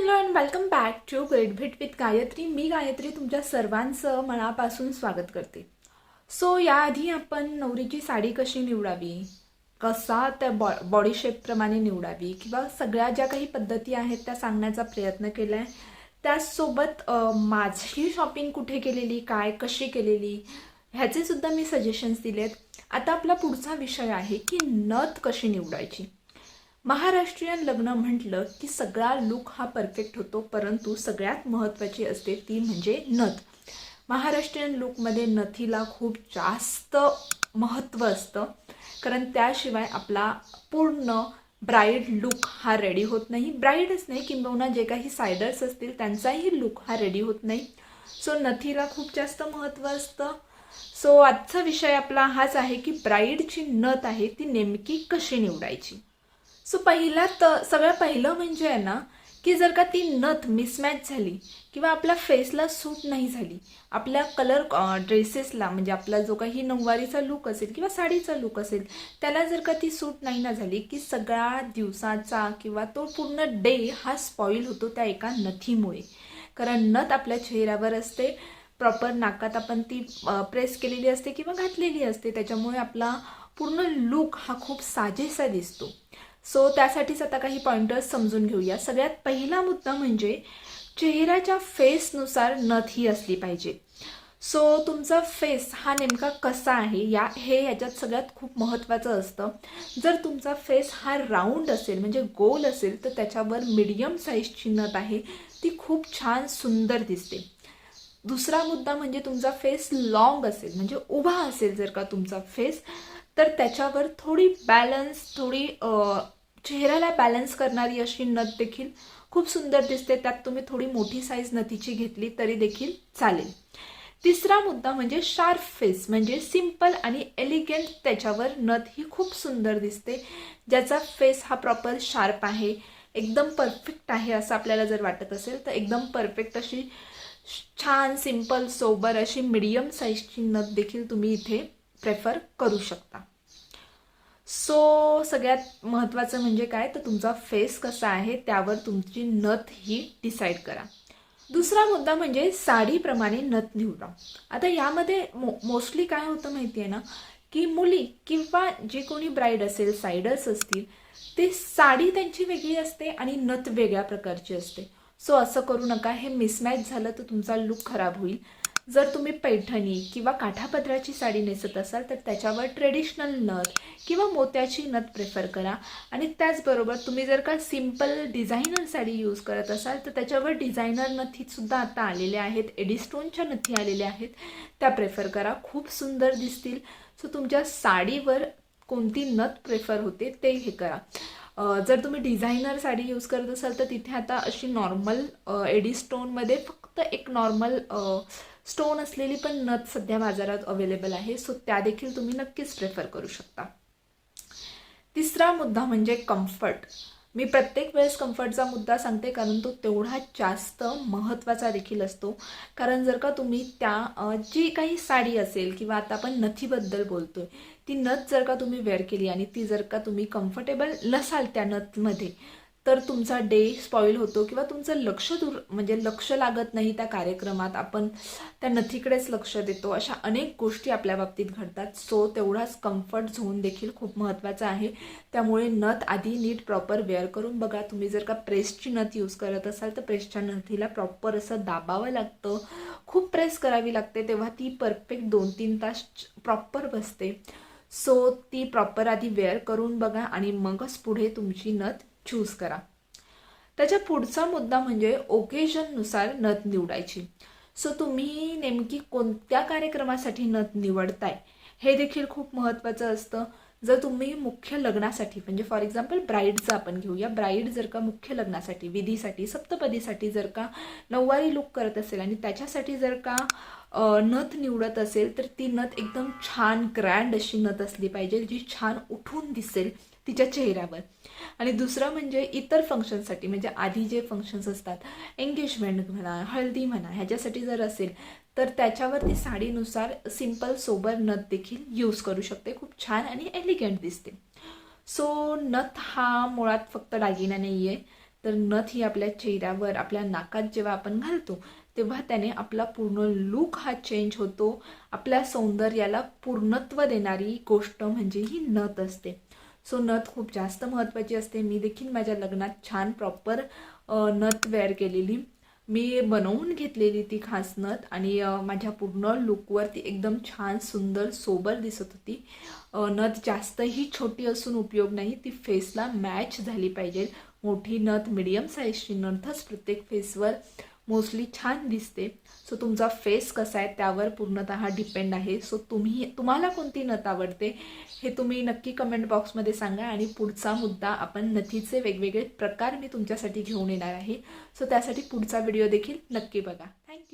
Hello and welcome back to great भेट with Gayatri. मी गायत्री तुमच्या सर्वांचं मनापासून स्वागत करते. सो याआधी आपण नवरीची साडी कशी निवडावी, कसा त्या बॉडी शेपप्रमाणे निवडावी किंवा सगळ्या ज्या काही पद्धती आहेत त्या सांगण्याचा प्रयत्न केला आहे. त्याचसोबत माझी शॉपिंग कुठे केलेली, काय कशी केलेली ह्याचे सुद्धा मी सजेशन्स दिलेत. आता आपला पुढचा विषय आहे की नथ कशी निवडायची. महाराष्ट्रीयन लग्न म्हटलं की सगळा लुक हा परफेक्ट होतो, परंतु सगळ्यात महत्त्वाची असते ती म्हणजे नथ. महाराष्ट्रीयन लुकमध्ये नथीला खूप जास्त महत्त्व असतं, कारण त्याशिवाय आपला पूर्ण ब्राईड लुक हा रेडी होत नाही. ब्राईडच नाही, किंबहुना जे काही सायडर्स असतील त्यांचाही लुक हा रेडी होत नाही. सो नथीला खूप जास्त महत्त्व असतं. सो आजचा विषय आपला हाच आहे की ब्राईडची नथ आहे ती नेमकी कशी निवडायची. सो सगळ्यात पहिलं म्हणजे आहे ना की जर का ती नथ मिसमॅच झाली किंवा आपल्या फेसला सूट नाही झाली, आपल्या कलर ड्रेसेसला म्हणजे आपला जो काही नऊवारीचा लुक असेल किंवा साडीचा लुक असेल त्याला जर का ती सूट नाही ना झाली की सगळ्या दिवसाचा किंवा तो पूर्ण डे हा स्पॉईल होतो त्या एका नथीमुळे. कारण नथ आपल्या चेहऱ्यावर असते, प्रॉपर नाकात आपण ती प्रेस केलेली असते किंवा घातलेली असते, त्याच्यामुळे आपला पूर्ण लुक हा खूप साजेसा दिसतो. सो त्यासाठीच आता काही पॉइंटर्स समजून घेऊया. सगळ्यात पहिला मुद्दा म्हणजे चेहऱ्याच्या फेसनुसार नथ ही असली पाहिजे. सो तुमचा फेस हा नेमका कसा आहे हे याच्यात सगळ्यात खूप महत्त्वाचं असतं. जर तुमचा फेस हा राऊंड असेल म्हणजे गोल असेल तर त्याच्यावर मीडियम साईजची नथ आहे ती खूप छान सुंदर दिसते. दुसरा मुद्दा म्हणजे तुमचा फेस लॉंग असेल म्हणजे उभा असेल जर का तुमचा फेस, तर त्याच्यावर थोडी चेहऱ्याला बॅलन्स करणारी अशी नथ देखील खूप सुंदर दिसते. त्यात तुम्ही थोडी मोठी साईज नथीची घेतली तरी देखील चालेल. तिसरा मुद्दा म्हणजे शार्प फेस म्हणजे सिंपल आणि एलिगंट त्याच्यावर नथ ही खूप सुंदर दिसते. ज्याचा फेस हा प्रॉपर शार्प आहे, एकदम परफेक्ट आहे असं आपल्याला जर वाटत असेल तर एकदम परफेक्ट अशी छान सिंपल सोबर अशी मीडियम साईजची नथ देखील तुम्ही इथे प्रेफर करू शकता. सो सगळ्यात महत्त्वाचं म्हणजे काय तर तुमचा फेस कसा आहे त्यावर तुमची नथ ही डिसाईड करा. दुसरा मुद्दा म्हणजे साडीप्रमाणे नथ निवडा. आता यामध्ये मोस्टली काय होतं माहिती आहे ना की मुली किंवा जे कोणी ब्राईड असेल, सायडर्स असतील, ते साडी त्यांची वेगळी असते आणि नथ वेगळ्या प्रकारची असते. सो असं करू नका, हे मिसमॅच झालं तर तुमचा लुक खराब होईल. जर तुम्ही पैठणी किंवा काठापदराची साडी नेसत असाल तर त्याच्यावर ट्रेडिशनल नथ किंवा मोत्याची नथ प्रेफर करा. आणि त्याचबरोबर तुम्ही जर का सिम्पल डिझायनर साडी यूज करत असाल तर त्याच्यावर डिझायनर नथीसुद्धा आता आलेल्या आहेत, एडिस्टोनच्या नथी आलेल्या आहेत, त्या प्रेफर करा, खूप सुंदर दिसतील. सो तुमच्या साडीवर कोणती नथ प्रेफर होते ते हे करा. जर तुम्ही डिझायनर साडी यूज करत असाल तर तिथे आता अशी नॉर्मल एडिस्टोनमध्ये फक्त एक नॉर्मल स्टोन असलेली पण नथ सध्या बाजारात अवेलेबल आहे. सो त्या देखील तुम्ही नक्कीच प्रेफर करू शकता. तिसरा मुद्दा म्हणजे कम्फर्ट. मी प्रत्येक वेळेस कम्फर्टचा मुद्दा सांगते कारण तो तेवढा जास्त महत्त्वाचा देखील असतो. कारण जर का तुम्ही जी काही साडी असेल किंवा आता आपण नथीबद्दल बोलतोय, ती नथ जर का तुम्ही वेअर केली आणि ती जर का तुम्ही कम्फर्टेबल नसाल त्या नथमध्ये तर तुमचा डे स्पॉईल होतो किंवा तुमचं लक्ष लागत नाही त्या कार्यक्रमात, आपण त्या नथीकडेच लक्ष देतो, अशा अनेक गोष्टी आपल्या बाबतीत घडतात. सो तेवढाच कम्फर्ट झोन देखील खूप महत्त्वाचा आहे. त्यामुळे नथ आधी नीट प्रॉपर वेअर करून बघा. तुम्ही जर का प्रेसची नथ यूज करत असाल तर प्रेसच्या नथीला प्रॉपर असं दाबावं लागतं, खूप प्रेस करावी लागते, तेव्हा ती परफेक्ट 2-3 तास प्रॉपर बसते. सो ती प्रॉपर आधी वेअर करून बघा आणि मगच पुढे तुमची नथ चूज करा. त्याच्या पुढचा मुद्दा म्हणजे ओकेजननुसार नथ निवडायची. सो तुम्ही नेमकी कोणत्या कार्यक्रमासाठी नथ निवडताय हे देखील खूप महत्त्वाचं असतं. जर तुम्ही मुख्य लग्नासाठी म्हणजे फॉर एक्झाम्पल ब्राईडचं आपण घेऊया, ब्राईड जर का मुख्य लग्नासाठी, विधीसाठी, सप्तपदीसाठी जर का नऊवारी लुक करत असेल आणि त्याच्यासाठी जर का नथ निवडत असेल तर ती नथ एकदम छान ग्रँड अशी नथ असली पाहिजे जी छान उठून दिसेल तिच्या चेहऱ्यावर. आणि दुसरं म्हणजे इतर फंक्शनसाठी म्हणजे आधी जे फंक्शन्स असतात, एंगेजमेंट म्हणा, हळदी म्हणा, ह्याच्यासाठी जर असेल तर त्याच्यावर ती साडीनुसार सिंपल सोबर नथ देखील यूज करू शकते, खूप छान आणि एलिगंट दिसते. सो नथ हा मुळात फक्त दागिना नाही आहे, तर नथ ही आपल्या चेहऱ्यावर, आपल्या नाकात जेव्हा आपण घालतो तेव्हा त्याने आपला पूर्ण लूक हा चेंज होतो. आपल्या सौंदर्याला पूर्णत्व देणारी गोष्ट म्हणजे ही नथ असते. सो नथ खूप जास्त महत्त्वाची असते. मी देखील माझ्या लग्नात छान प्रॉपर नथ वेअर केलेली. मी बनवून घेतलेली ती खास नथ आणि माझ्या पूर्ण लुकवर ती एकदम छान सुंदर सोबर दिसत होती. नथ जास्तही छोटी असून उपयोग नाही, ती फेसला मॅच झाली पाहिजे. मोठी नथ, मिडियम साईजची नथच प्रत्येक फेसवर मोस्टली छान दिसते. सो तुमचा फेस कसा आहे त्यावर पूर्णतः डिपेंड आहे. सो तुम्हाला कोणती नथ आवडते हे तुम्ही नक्की कमेंट बॉक्समध्ये सांगा. आणि पुढचा मुद्दा आपण नथीचे वेगवेगळे प्रकार मी तुमच्यासाठी घेऊन येणार आहे. सो त्यासाठी पुढचा व्हिडिओ देखील नक्की बघा. थँक्यू.